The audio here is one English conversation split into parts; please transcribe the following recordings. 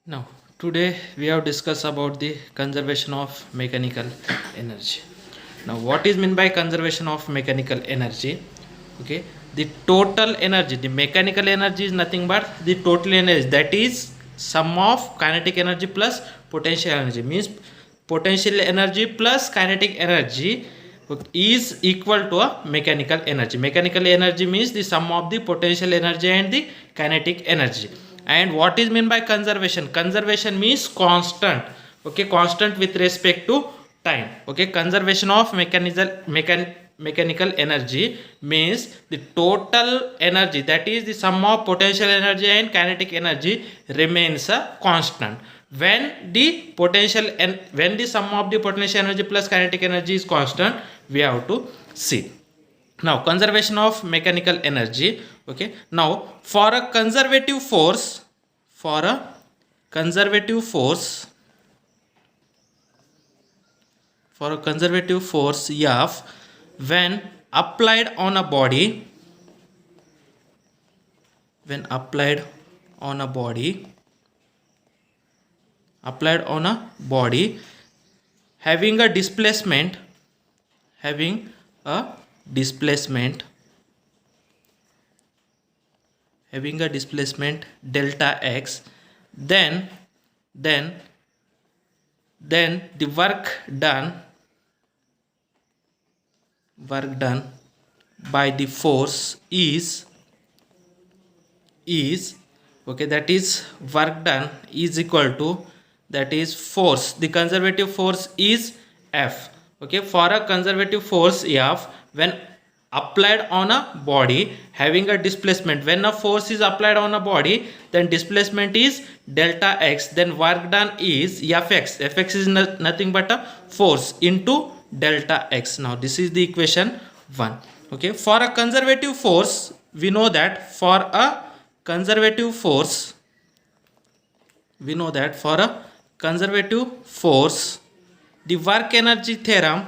Now, today we have discussed about the conservation of mechanical energy. Now, what is meant by conservation of mechanical energy? Okay, the total energy, the mechanical energy is nothing but the total energy, that is sum of kinetic energy plus potential energy, means potential energy plus kinetic energy is equal to a mechanical energy. Mechanical energy means the sum of the potential energy and the kinetic energy. And what is meant by conservation? Conservation means constant. Okay, constant with respect to time. Okay, conservation of mechanical energy means the total energy, that is the sum of potential energy and kinetic energy, remains a constant. When the sum of the potential energy plus kinetic energy is constant, we have to see. Now, conservation of mechanical energy. Okay, now for a conservative force, for a conservative force for a conservative force F, when applied on a body, when applied on a body having a displacement, having a displacement delta x, then the work done by the force is okay, that is work done is equal to, that is force, the conservative force is F. Okay, for a conservative force F, when applied on a body having a displacement, when a force is applied on a body, then displacement is delta x, then work done is Fx. Fx is nothing but a force into delta x. Now this is the equation 1. Okay, for a conservative force, we know that for a conservative force, the work energy theorem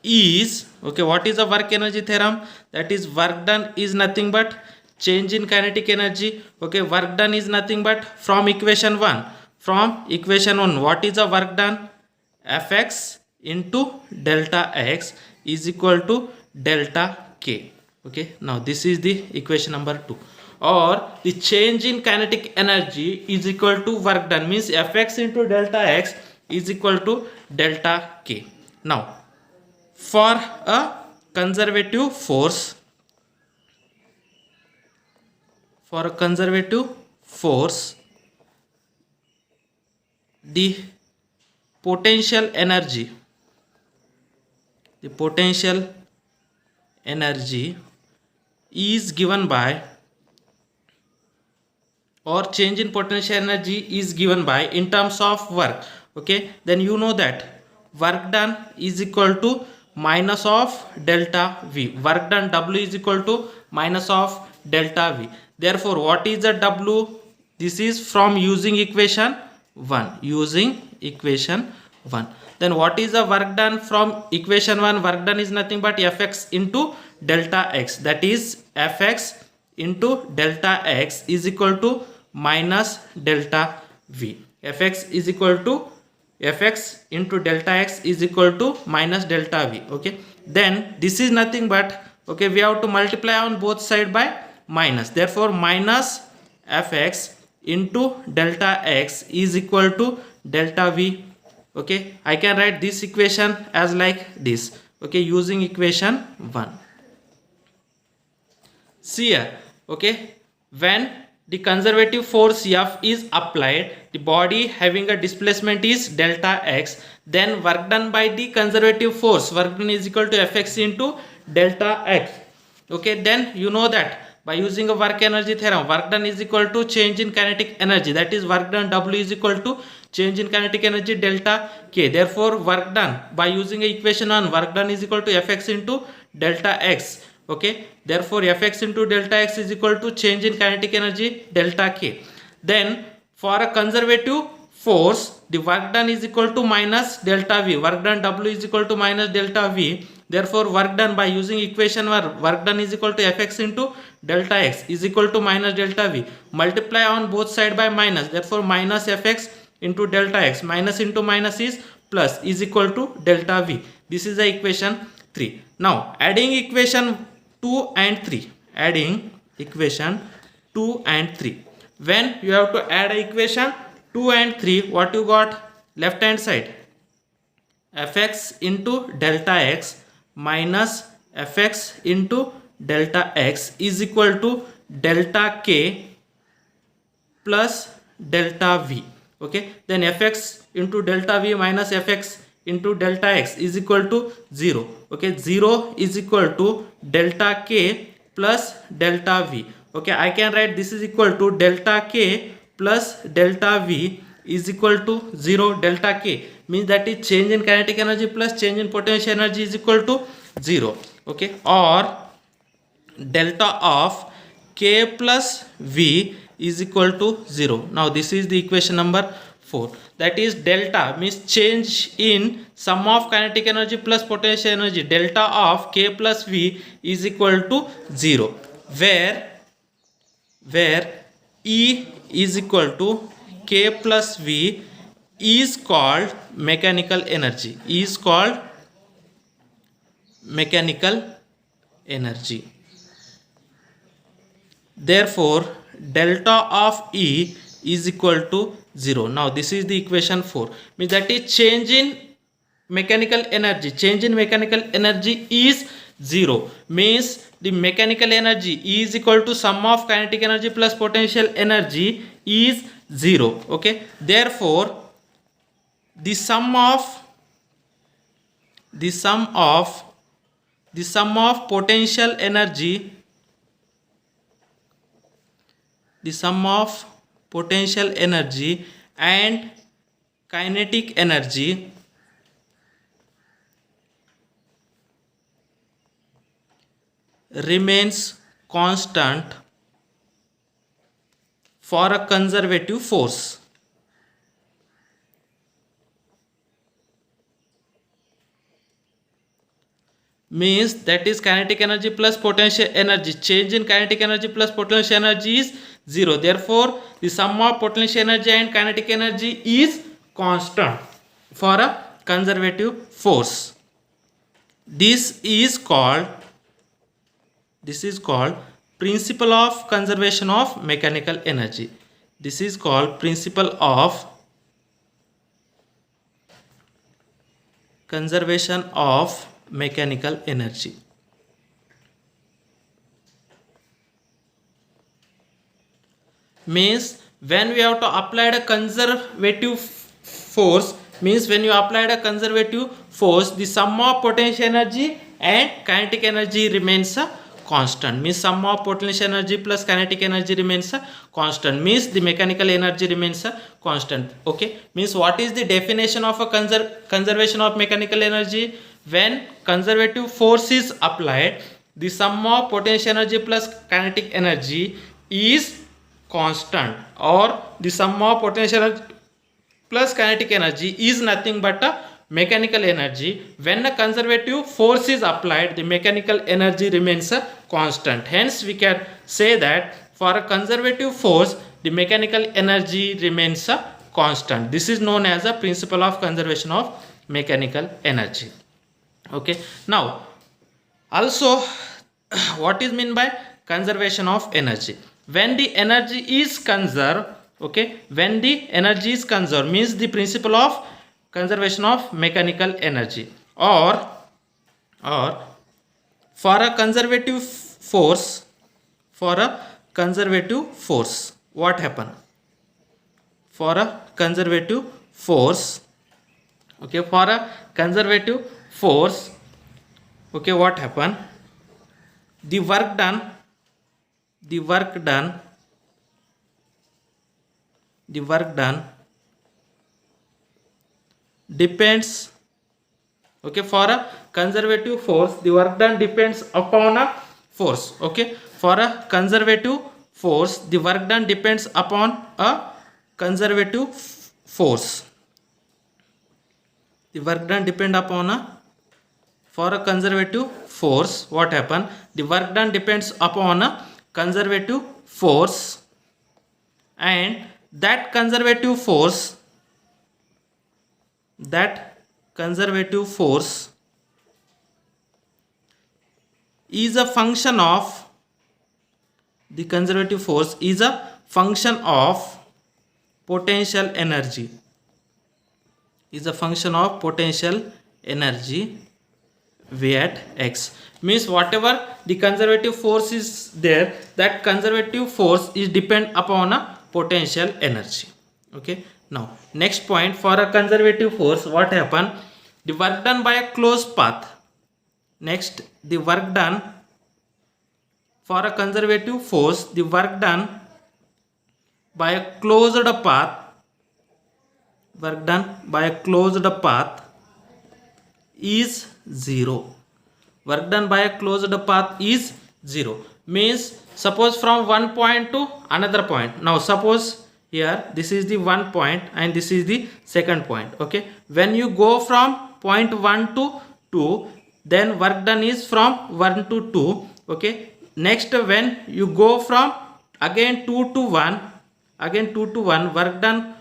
is, okay, what is the work energy theorem? That is work done is nothing but change in kinetic energy. Okay, work done is nothing but from equation 1. What is the work done? Fx into delta x is equal to delta k. Okay, now this is the equation number 2. Or the change in kinetic energy is equal to work done, means Fx into delta x is equal to delta k. Now for a conservative force, the potential energy is given by, or change in potential energy is given by in terms of work. Okay, then you know that work done is equal to minus of delta v. Work done W is equal to minus of delta v. Therefore, what is the W? This is from using equation 1. Then what is the work done from equation 1? Work done is nothing but Fx into delta x, that is Fx into delta x is equal to minus delta v. Fx into delta x is equal to minus delta v. Okay, then this is nothing but, okay, we have to multiply on both side by minus. Therefore, minus Fx into delta x is equal to delta v. Okay, I can write this equation as like this. Okay, using equation 1. See here, okay, when the conservative force F is applied, the body having a displacement is delta x, then work done by the conservative force, work done is equal to Fx into delta x. Okay, then you know that by using a work energy theorem, work done is equal to change in kinetic energy, that is work done W is equal to change in kinetic energy delta k. Therefore, work done by using a equation 1, work done is equal to Fx into delta x. Okay, therefore Fx into delta x is equal to change in kinetic energy delta k. Then for a conservative force, the work done is equal to minus delta v. Work done W is equal to minus delta v. Therefore work done by using equation where work done is equal to Fx into delta x is equal to minus delta V. Multiply on both side by minus. Therefore minus Fx into delta x, minus into minus is plus, is equal to delta V. This is the equation 3. Now adding equation 2 and 3. Adding equation 2 and 3. When you have to add equation 2 and 3, what you got? Left hand side Fx into delta x minus Fx into delta x is equal to delta k plus delta V. Okay, then Fx into delta V minus Fx into delta x is equal to 0. Okay, 0 is equal to delta k plus delta V. Okay, I can write this is equal to delta k plus delta V is equal to 0. Delta k means that is change in kinetic energy plus change in potential energy is equal to 0. Okay, or delta of k plus V is equal to 0. Now this is the equation number 4. That is delta means change in sum of kinetic energy plus potential energy. Delta of k plus V is equal to 0. Where E is equal to k plus V is called mechanical energy. Is called mechanical energy. Therefore delta of E is equal to 0. Now this is the equation 4. Means that is change in mechanical energy. Change in mechanical energy is 0. Means the mechanical energy E is equal to sum of kinetic energy plus potential energy is 0. Okay. Therefore the sum of potential energy, the sum of potential energy and kinetic energy remains constant for a conservative force. Means that is kinetic energy plus potential energy. Change in kinetic energy plus potential energy is 0. Therefore the sum of potential energy and kinetic energy is constant for a conservative force. This is called principle of conservation of mechanical energy. This is called principle of conservation of mechanical energy. Means when we have to apply a conservative force, means when you apply a conservative force, the sum of potential energy and kinetic energy remains a constant. Means sum of potential energy plus kinetic energy remains a constant. Means the mechanical energy remains a constant. Okay, means what is the definition of a conservation of mechanical energy? When conservative force is applied, the sum of potential energy plus kinetic energy is constant, or the sum of potential energy plus kinetic energy is nothing but a mechanical energy. When a conservative force is applied, the mechanical energy remains a constant. Hence we can say that for a conservative force, the mechanical energy remains a constant. This is known as a principle of conservation of mechanical energy. Okay, now also what is meant by conservation of energy? When the energy is conserved, okay, when the energy is conserved means the principle of conservation of mechanical energy. Or for a conservative force, what happen? For a conservative force, okay, for a conservative force, okay, what happen? The work done depends, okay, for a conservative force, the work done depends upon a force. Okay, for a conservative force, the work done depends upon a conservative force. The work done depend upon a for a conservative force, what happen, the work done depends upon a conservative force, and that conservative force is a function of, the conservative force is a function of potential energy, is a function of potential energy V at x. Means whatever the conservative force is there, that conservative force is depend upon a potential energy. Okay, now next point, for a conservative force, what happen, the work done by a closed path. Next, the work done for a conservative force, the work done by a closed path, work done by a closed path is 0. Work done by a closed path is 0. Means suppose from one point to another point. Now suppose here this is the one point and this is the second point. Okay, when you go from point 1 to 2, then work done is from 1 to 2. Okay, next when you go from again 2 to 1, again 2 to 1, work done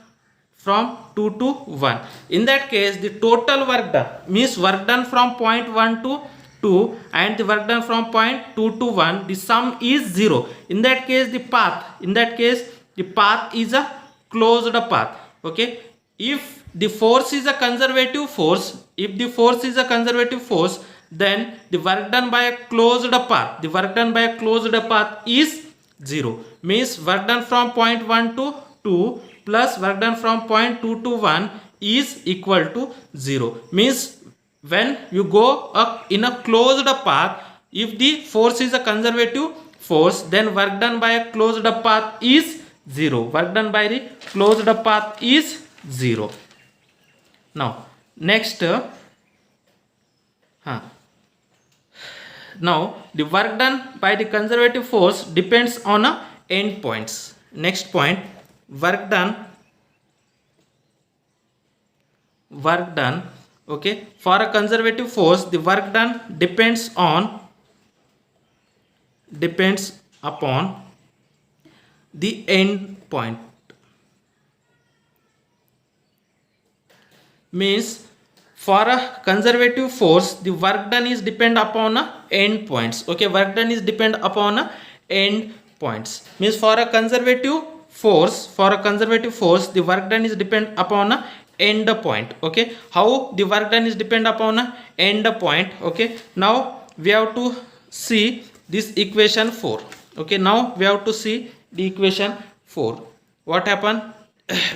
from 2 to 1. In that case, the total work done, means work done from point 1 to 2 and the work done from point 2 to 1, the sum is 0. In that case, the path, the path is a closed path. Okay, if the force is a conservative force, then the work done by a closed path, is 0. Means work done from point 1 to 2 plus work done from point 2 to 1 is equal to 0. Means when you go up in a closed path, if the force is a conservative force, then work done by a closed path is 0. Work done by the closed path is 0. Now next, now the work done by the conservative force depends on a end points. Next point, work done, okay, for a conservative force, the work done depends upon the end point. Means for a conservative force, the work done is depend upon a end points. Okay, work done is depend upon a end points. Means for a conservative force, the work done is depend upon a end point. Okay, how the work done is depend upon a end point? Okay, now we have to see this equation 4. Okay, now we have to see the equation 4. What happened?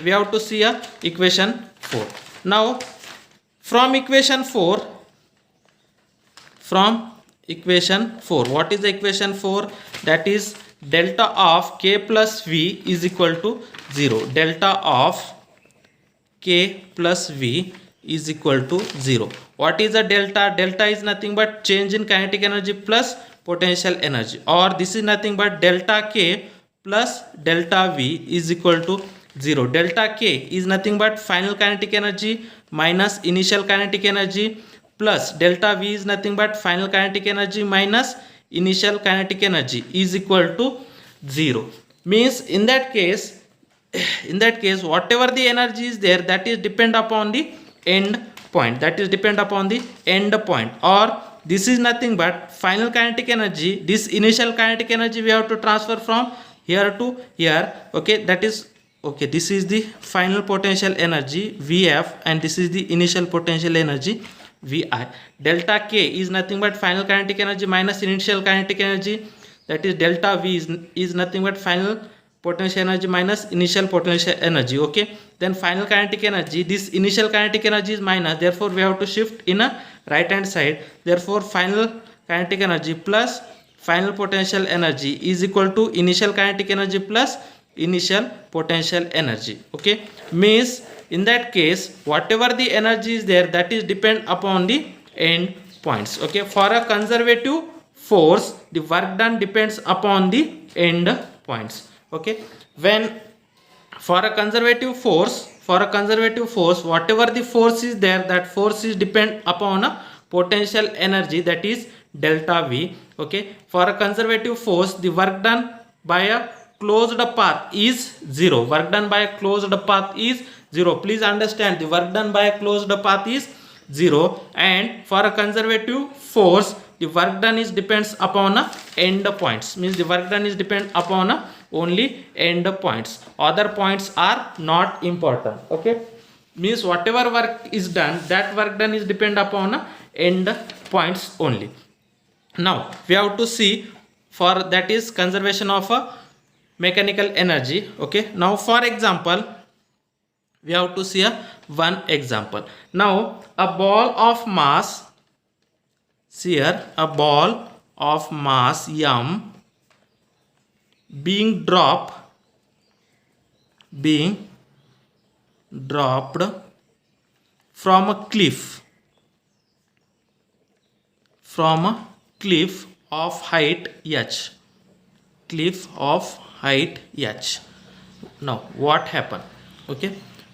We have to see a equation 4. Now from equation 4, what is the equation 4? That is delta of k plus v is equal to 0. Delta of k plus v is equal to 0. What is the delta? Delta is nothing but change in kinetic energy plus potential energy, or this is nothing but delta k plus delta v is equal to 0. Delta k is nothing but final kinetic energy minus initial kinetic energy, plus delta v is nothing but final kinetic energy minus initial kinetic energy is equal to 0. Means in that case whatever the energy is there, that is depend upon the end point, or this is nothing but final kinetic energy. This initial kinetic energy we have to transfer from here to here. Okay, that is, okay, this is the final potential energy Vf and this is the initial potential energy Vi. Delta k is nothing but final kinetic energy minus initial kinetic energy, that is delta V is nothing but final potential energy minus initial potential energy. Okay, then final kinetic energy, this initial kinetic energy is minus, therefore we have to shift in a right hand side. Therefore final kinetic energy plus final potential energy is equal to initial kinetic energy plus initial potential energy. Okay, means in that case whatever the energy is there, that is depend upon the end points. Okay, for a conservative force, the work done depends upon the end points. Okay, when for a conservative force, whatever the force is there, that force is depend upon a potential energy, that is delta V. Okay, for a conservative force, the work done by a closed path is 0. Work done by a closed path is 0. Please understand, the work done by a closed path is 0, and for a conservative force, the work done is depends upon a end points, means the work done is depend upon a only end points. Other points are not important. Okay, means whatever work is done, that work done is depend upon a end points only. Now we have to see, for that is conservation of a mechanical energy. Okay, now for example, we have to see one example. Now a ball of mass, here a ball of mass m being dropped from a cliff of height h. Now what happened? Okay,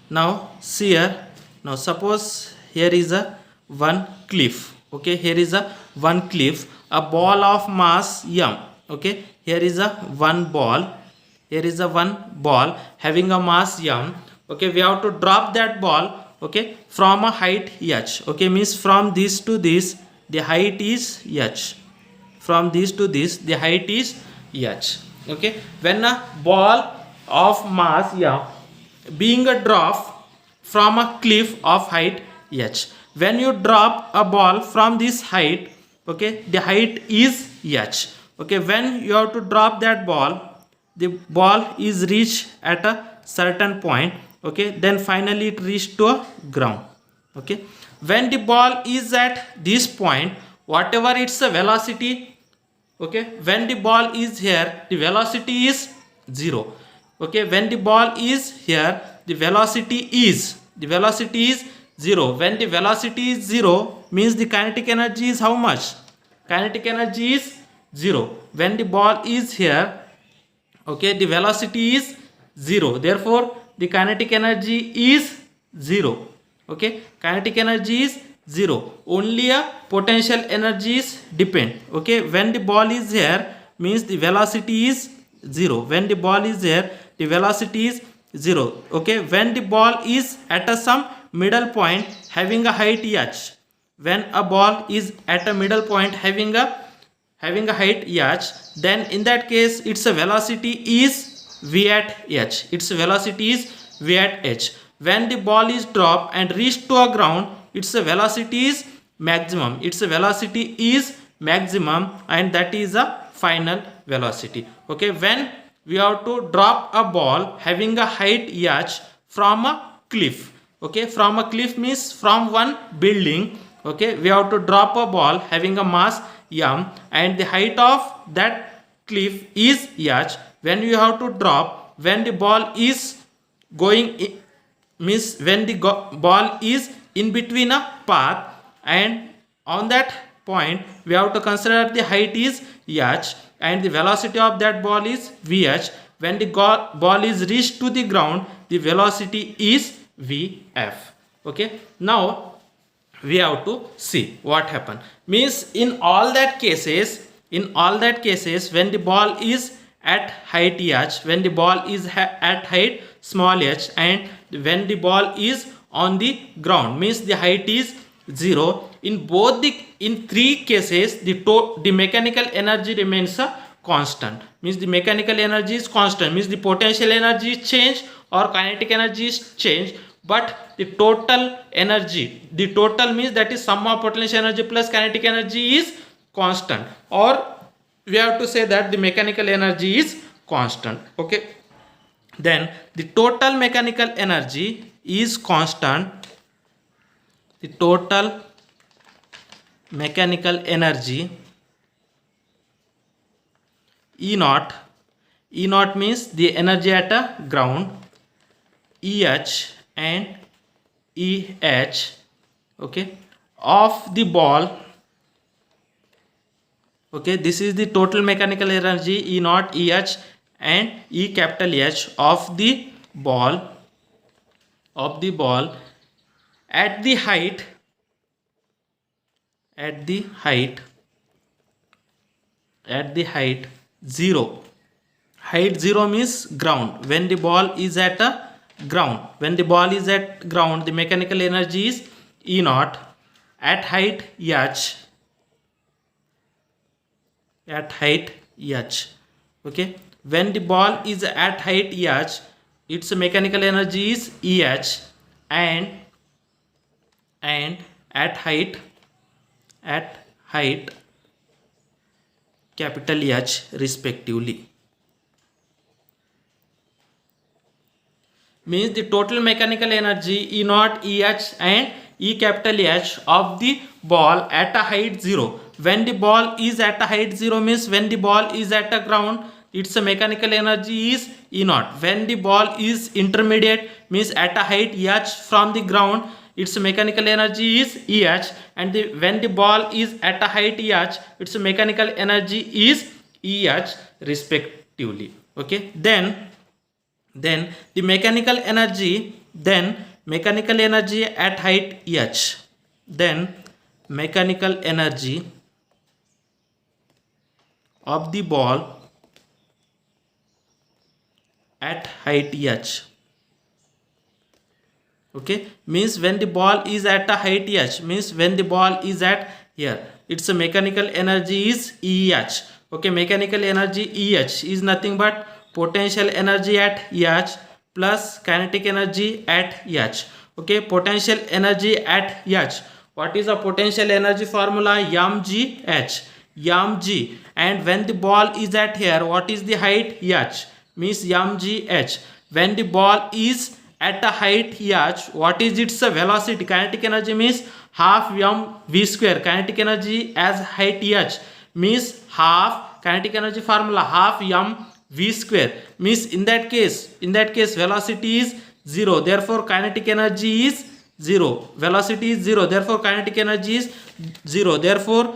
now see here, now suppose here is a one cliff. Okay, here is a one cliff, a ball of mass m. Okay, here is a one ball, having a mass m. Okay, we have to drop that ball, okay, from a height h. Okay, means from this to this the height is h. From this to this the height is h. Okay, when a ball of mass m being a drop from a cliff of height h, when you drop a ball from this height, okay, the height is h. Okay, when you have to drop that ball, the ball is reached at a certain point. Okay, then finally it reached to a ground. Okay, when the ball is at this point, whatever its velocity, okay, when the ball is here, the velocity is 0. Okay, when the ball is here, the velocity is 0. When the velocity is 0, means the kinetic energy is how much? Kinetic energy is 0. When the ball is here, okay, the velocity is 0. Therefore, the kinetic energy is 0. Okay, kinetic energy is 0. Only a potential energies depend. Okay, when the ball is here, means the velocity is 0. When the ball is here, the velocity is 0. Okay, when the ball is at a some middle point having a height h, when a ball is at a middle point having a height h, then in that case its velocity is v at h. Its velocity is v at h. When the ball is dropped and reached to a ground, its velocity is maximum. Its velocity is maximum, and that is a final velocity. Okay, when we have to drop a ball having a height h from a cliff. Okay, from a cliff means from one building. Okay, we have to drop a ball having a mass m, and the height of that cliff is h. When you have to drop, when the ball is going in, means when the ball is in between a path, and on that point we have to consider the height is h, and the velocity of that ball is vh. When the ball is reached to the ground, the velocity is vf. Okay, now we have to see what happened. Means in all that cases, when the ball is at height h, when the ball is at height small h, and when the ball is on the ground, means the height is 0. In three cases, the mechanical energy remains a constant. Means the mechanical energy is constant, means the potential energy is changed or kinetic energy is changed, but the total energy, the total means that is sum of potential energy plus kinetic energy is constant, or we have to say that the mechanical energy is constant. Okay, then the total mechanical energy is constant. The total mechanical energy E0 means the energy at a ground, EH and EH, okay, of the ball. Okay, this is the total mechanical energy E0, EH and E capital H of the ball at the height at the height 0. Height 0 means ground. When the ball is at a ground, the mechanical energy is E naught. At height h, okay, when the ball is at height h, its mechanical energy is Eh, and at height capital H respectively. Means the total mechanical energy E naught, Eh and E capital H of the ball at a height 0. When the ball is at a height 0 means when the ball is at a ground, its mechanical energy is E naught. When the ball is intermediate means at a height H from the ground, its mechanical energy is Eh, and when the ball is at a height H, its mechanical energy is Eh respectively. Okay, then the mechanical energy at height h, then mechanical energy of the ball at height h, okay, means when the ball is at a height h, means when the ball is at here, its mechanical energy is Eh. Okay, mechanical energy Eh is nothing but potential energy at H plus kinetic energy at H. Okay, potential energy at H. What is the potential energy formula? mgh, mg. And when the ball is at here, what is the height? H, means mgh. When the ball is at a height H, what is its velocity? Kinetic energy means half mv square. Kinetic energy as height H means half, kinetic energy formula half v square, means in that case velocity is 0, therefore kinetic energy is 0. Velocity is 0, therefore kinetic energy is 0. Therefore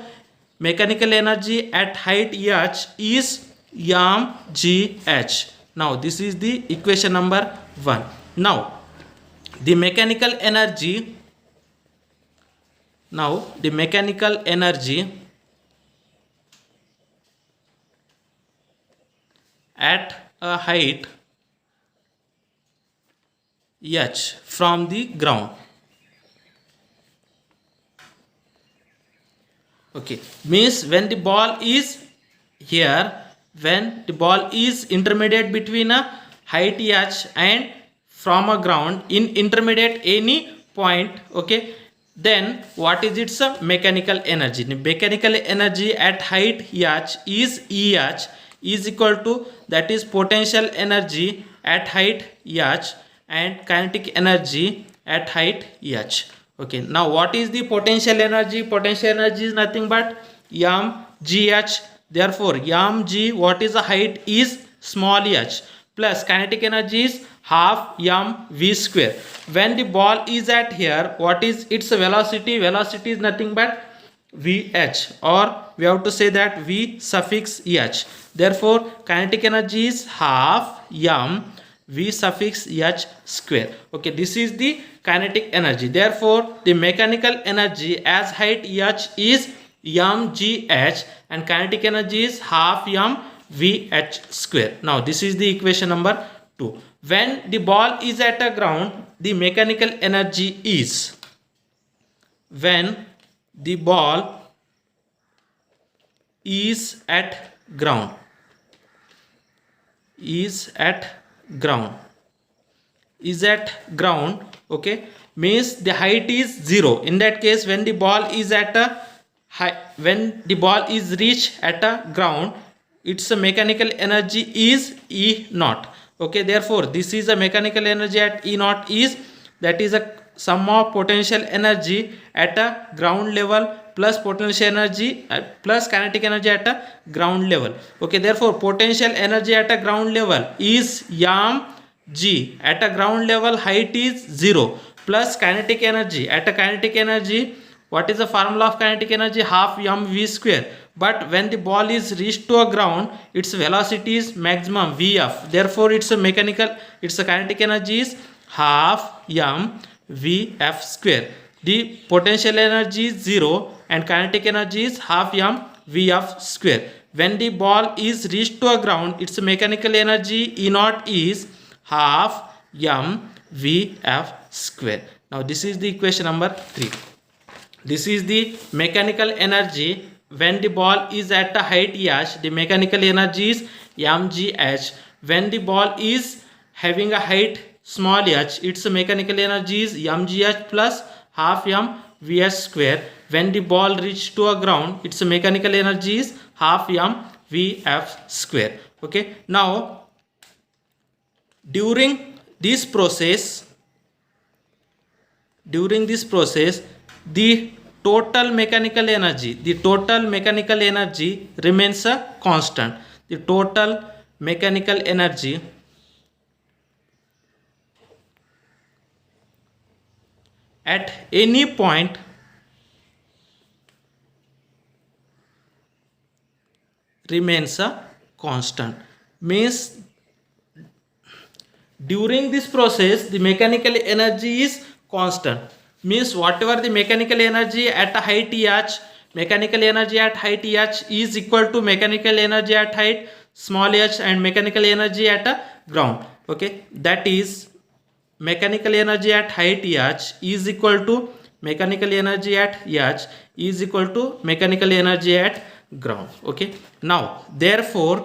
mechanical energy at height h is mgh. Now this is the equation number 1. Now the mechanical energy at a height h from the ground, okay, means when the ball is here, when the ball is intermediate between a height h and from a ground, in intermediate any point, okay, then what is its mechanical energy? The mechanical energy at height h is Eh is equal to, that is potential energy at height h and kinetic energy at height h. Okay, now what is the potential energy? Potential energy is nothing but mgh. Therefore mg, what is the height, is small h, plus kinetic energy is half mv square. When the ball is at here, what is its velocity? Velocity is nothing but vh, or we have to say that v suffix h. Therefore kinetic energy is half m v suffix h square. Okay, this is the kinetic energy. Therefore the mechanical energy as height h is mgh and kinetic energy is half m vh square. Now this is the equation number 2. When the ball is at a ground, the mechanical energy is, when the ball is at ground, okay, means the height is 0. In that case, when the ball is at a when the ball is reached at a ground, its mechanical energy is E naught. Okay, therefore this is a mechanical energy at E naught is, that is a sum of potential energy at a ground level plus potential energy plus kinetic energy at a ground level. Okay, therefore potential energy at a ground level is mg. At a ground level height is 0, plus kinetic energy, at a kinetic energy, what is the formula of kinetic energy? Half mv square. But when the ball is reached to a ground, its velocity is maximum vf. Therefore its kinetic energy is half m vf square. the potential energy is 0 and kinetic energy is half m vf square. When the ball is reached to a ground, its mechanical energy E naught is half m vf square. Now this is the equation number 3. This is the mechanical energy when the ball is at a height h. The mechanical energy is mgh. When the ball is having a height small h, its mechanical energy is mgh plus half m vs square. When the ball reaches to a ground, its mechanical energy is half m vf square. Okay, now during this process, the total mechanical energy remains a constant. The total mechanical energy at any point remains a constant. Means during this process the mechanical energy is constant. Means whatever the mechanical energy at a height h, mechanical energy at height h is equal to mechanical energy at height small h and mechanical energy at a ground. Okay, that is mechanical energy at height h is equal to mechanical energy at h is equal to mechanical energy at ground. Okay, now therefore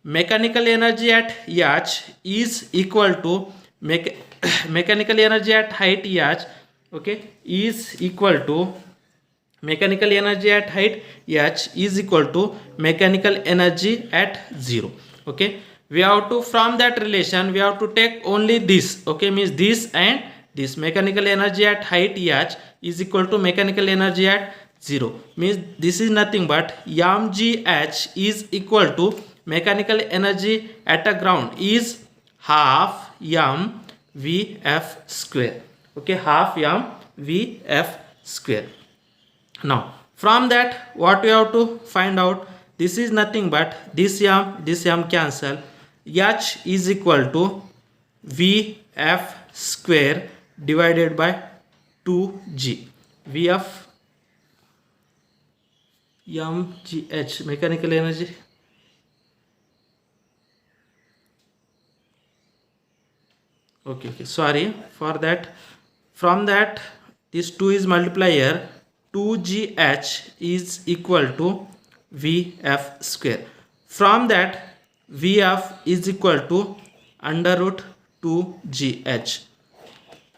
mechanical energy at h is equal to mechanical energy at height h, okay, is equal to mechanical energy at height h is equal to mechanical energy at 0. Okay, we have to, from that relation we have to take only this. Okay, means this and this. Mechanical energy at height h is equal to mechanical energy at 0. Means this is nothing but mgh is equal to mechanical energy at a ground is half m vf square. Okay, half m vf square. Now from that what we have to find out? This is nothing but this m cancel. H is equal to vf square divided by 2g. Vf mgh mechanical energy. Okay, sorry for that. From that this 2 is multiplier, 2gh is equal to vf square. From that vf is equal to under root 2gh.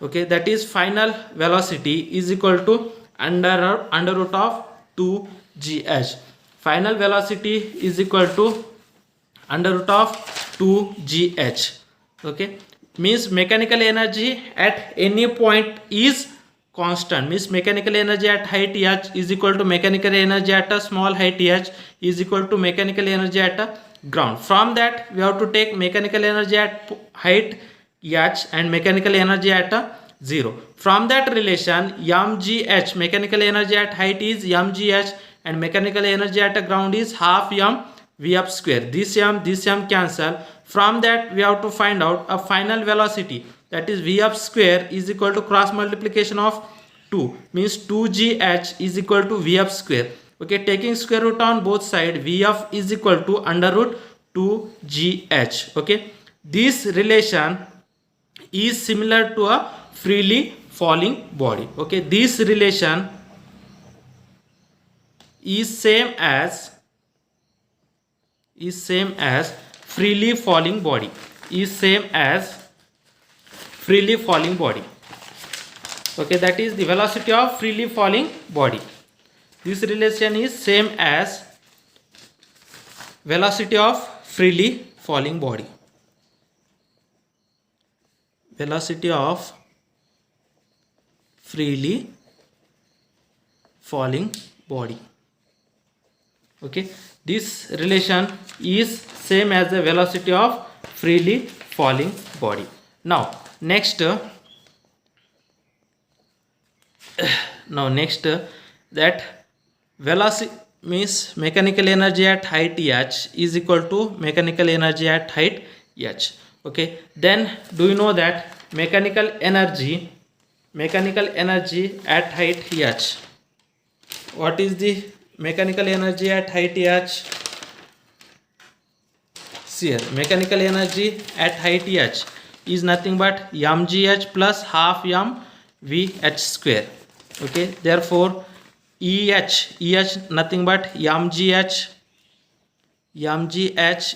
Okay, that is final velocity is equal to under root of 2gh. Final velocity is equal to under root of 2gh. Okay, means mechanical energy at any point is constant. Means mechanical energy at height h is equal to mechanical energy at a small height h is equal to mechanical energy at a ground. From that we have to take mechanical energy at height h and mechanical energy at a 0. From that relation mgh mechanical energy at height is mgh and mechanical energy at a ground is half m vf square. This m cancel. From that we have to find out a final velocity, that is vf square is equal to cross multiplication of 2, means 2gh is equal to vf square. Okay, taking square root on both sides, vf is equal to under root 2gh. Okay, this relation is similar to a freely falling body. Okay, this relation is same as freely falling body. Okay, that is the velocity of freely falling body. This relation is same as velocity of freely falling body. Velocity of freely falling body. Okay, this relation is same as the velocity of freely falling body. Now next that velocity means mechanical energy at height h is equal to mechanical energy at height h. Okay, then do you know that mechanical energy mechanical energy at height h. What is the mechanical energy at height h? See here, mechanical energy at height h is nothing but mgh plus half mvh square. Okay, therefore eh nothing but mgh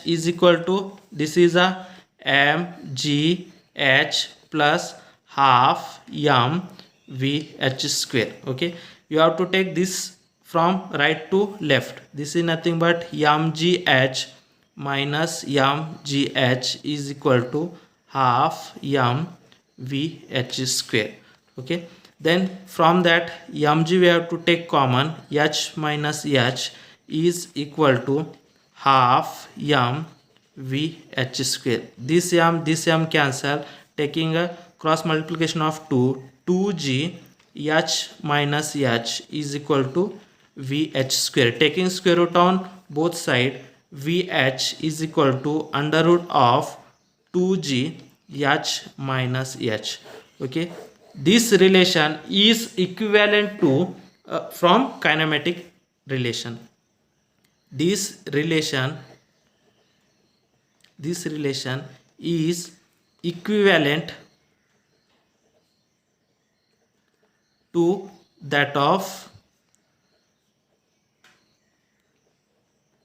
is equal to, this is a mgh plus half mvh square. Okay, you have to take this from right to left. This is nothing but mgh minus mgh is equal to half mvh square. Okay, then from that mg we have to take common, h minus h is equal to half mvh square. This m cancel, taking a cross multiplication of 2g h minus h is equal to vh square. Taking square root on both side, vh is equal to under root of 2g h minus h. Okay, this relation is equivalent to from kinematic relation. This relation is equivalent to that of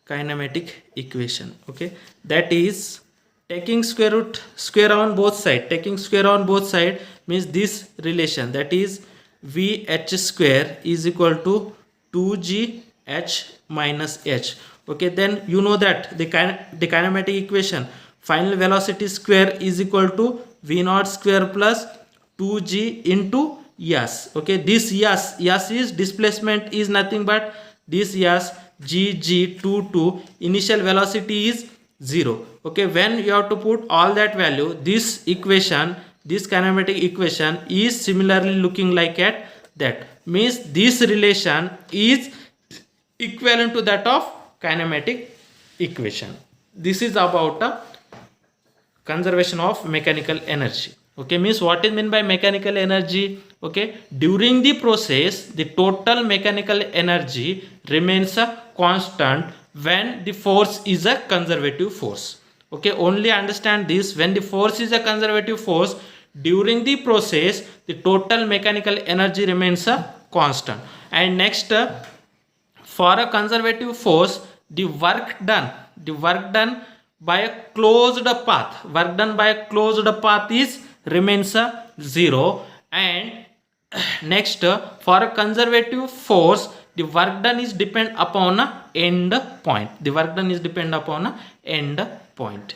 kinematic equation. Okay, that is taking square on both side. Taking square on both side means this relation, that is vh square is equal to 2g h minus h. Okay, then you know that the kinematic equation, final velocity square is equal to v naught square plus 2g into s. Okay, this s is displacement, is nothing but this s gg22, initial velocity is 0. Okay, when you have to put all that value, this equation, this kinematic equation is similarly looking like at that, means this relation is equivalent to that of kinematic equation. This is about conservation of mechanical energy. Okay, means what is meant by mechanical energy? Okay, during the process the total mechanical energy remains a constant when the force is a conservative force. Okay, only understand this, when the force is a conservative force, during the process the total mechanical energy remains a constant. And next, for a conservative force, the work done by a closed path, is remains a 0. And next, for a conservative force, the work done is depend upon a end point.